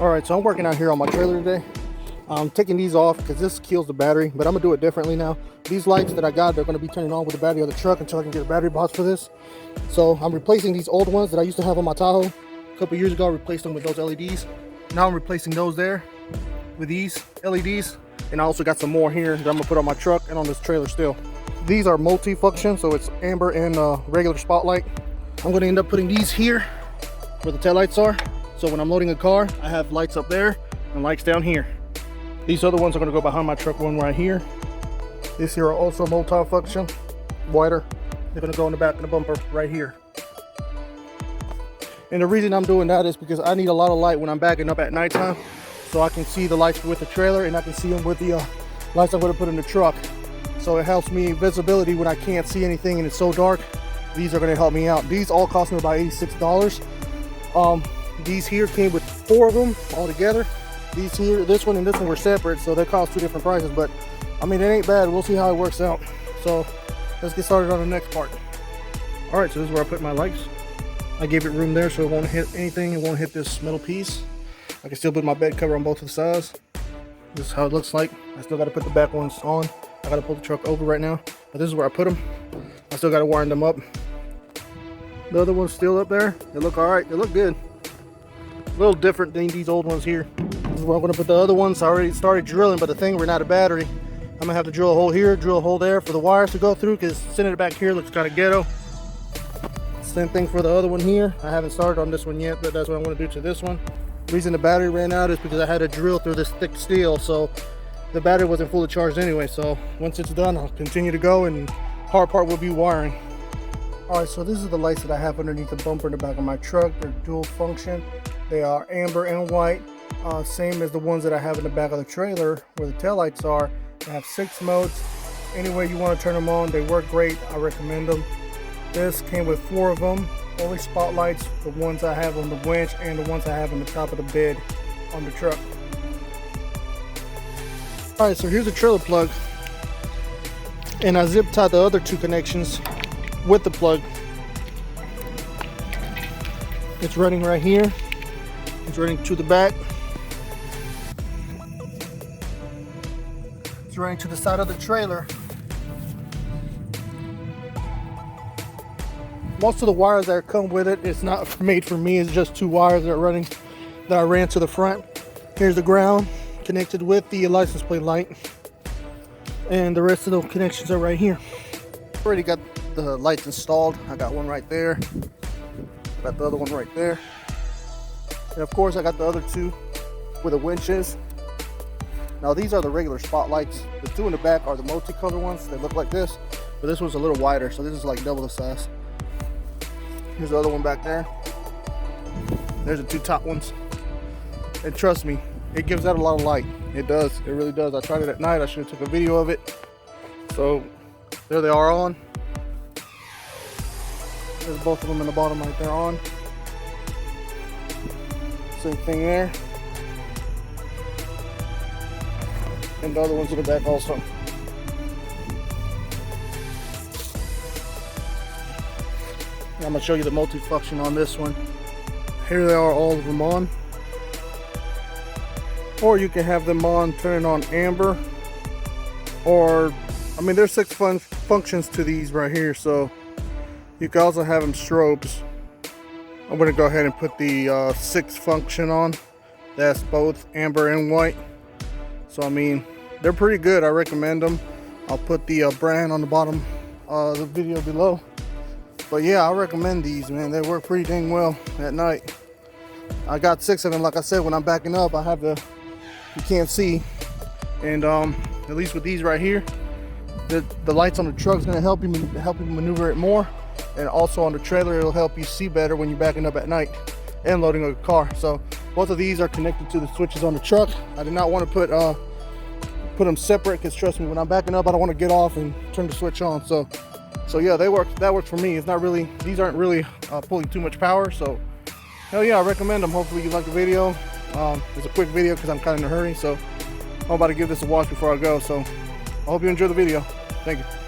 Alright, so I'm working out here on my trailer today. I'm taking these off because this kills the battery, but I'm gonna do it differently now. These lights that I got, they're gonna be turning on with the battery of the truck until I can get a battery box for this. So I'm replacing these old ones that I used to have on my Tahoe. A couple years ago, I replaced them with those LEDs. Now I'm replacing those there with these LEDs. And I also got some more here that I'm gonna put on my truck and on this trailer still. These are multi-function, so it's amber and regular spotlight. I'm gonna end up putting these here where the taillights are. So when I'm loading a car, I have lights up there and lights down here. These other ones are gonna go behind my truck, one right here. These here are also multi-function, wider. They're gonna go in the back of the bumper right here. And the reason I'm doing that is because I need a lot of light when I'm backing up at nighttime, so I can see the lights with the trailer and I can see them with the lights I'm gonna put in the truck. So it helps me visibility when I can't see anything and it's so dark. These are gonna help me out. These all cost me about $86. These here came with 4 of them all together. These here, this one and this one were separate, so they cost 2 different prices, but I mean, it ain't bad. We'll see how it works out. So let's get started on the next part. All right, so this is where I put my lights. I gave it room there so it won't hit anything. It won't hit this metal piece. I can still put my bed cover on both of the sides. This is how it looks like. I still got to put the back ones on. I got to pull the truck over right now, but this is where I put them. I still got to wire them up. The other one's still up there. They look all right. They look good. A little different than these old ones here. This is where I'm going to put the other ones. I already started drilling, but the thing ran out of battery. I'm going to have to drill a hole here, drill a hole there for the wires to go through, because sending it back here looks kind of ghetto. Same thing for the other one here. I haven't started on this one yet, but that's what I'm going to do to this one. The reason the battery ran out is because I had to drill through this thick steel, so the battery wasn't fully charged anyway. So once it's done, I'll continue to go, and hard part will be wiring. Alright, so this is the lights that I have underneath the bumper in the back of my truck. They're dual function. They are amber and white, same as the ones that I have in the back of the trailer where the taillights are. They have 6 modes. Any way you want to turn them on, they work great. I recommend them. This came with 4 of them. Only spotlights, the ones I have on the winch and the ones I have on the top of the bed on the truck. Alright, so here's the trailer plug. And I zip tied the other 2 connections with the plug. It's running right here. It's running to the back. It's running to the side of the trailer. Most of the wires that come with it, it's not made for me. It's just 2 wires that are running, that I ran to the front. Here's the ground connected with the license plate light. And the rest of the connections are right here. Already got the lights installed. I got one right there. Got the other one right there. And of course I got the other 2 with the winches. Now these are the regular spotlights. The 2 in the back are the multicolor ones. They look like this, but this one's a little wider, so this is like double the size. Here's the other one back there. There's the 2 top ones. And trust me, it gives out a lot of light. It does, it really does. I tried it at night. I should have took a video of it. So there they are on. There's both of them in the bottom right there on. Same thing there. And the other ones in the back also. And I'm going to show you the multi-function on this one. Here they are, all of them on. Or you can have them on, turn on amber. Or, I mean, there's 6 functions to these right here, so you can also have them strobes. I'm going to go ahead and put the 6th function on. That's both amber and white. So I mean, they're pretty good. I recommend them. I'll put the brand on the bottom of the video below. But yeah, I recommend these, man. They work pretty dang well at night. I got 6 of them. Like I said, when I'm backing up, I have the, you can't see. And at least with these right here, the lights on the truck is going to help you maneuver it more. And also on the trailer, it'll help you see better when you're backing up at night and loading a car. So both of these are connected to the switches on the truck. I did not want to put them separate, because trust me, when I'm backing up, I don't want to get off and turn the switch on. So yeah, they work. That works for me. It's not really, these aren't really pulling too much power. So hell yeah, I recommend them. Hopefully you like the video. It's a quick video because I'm kind of in a hurry. So I'm about to give this a watch before I go. So I hope you enjoy the video. Thank you.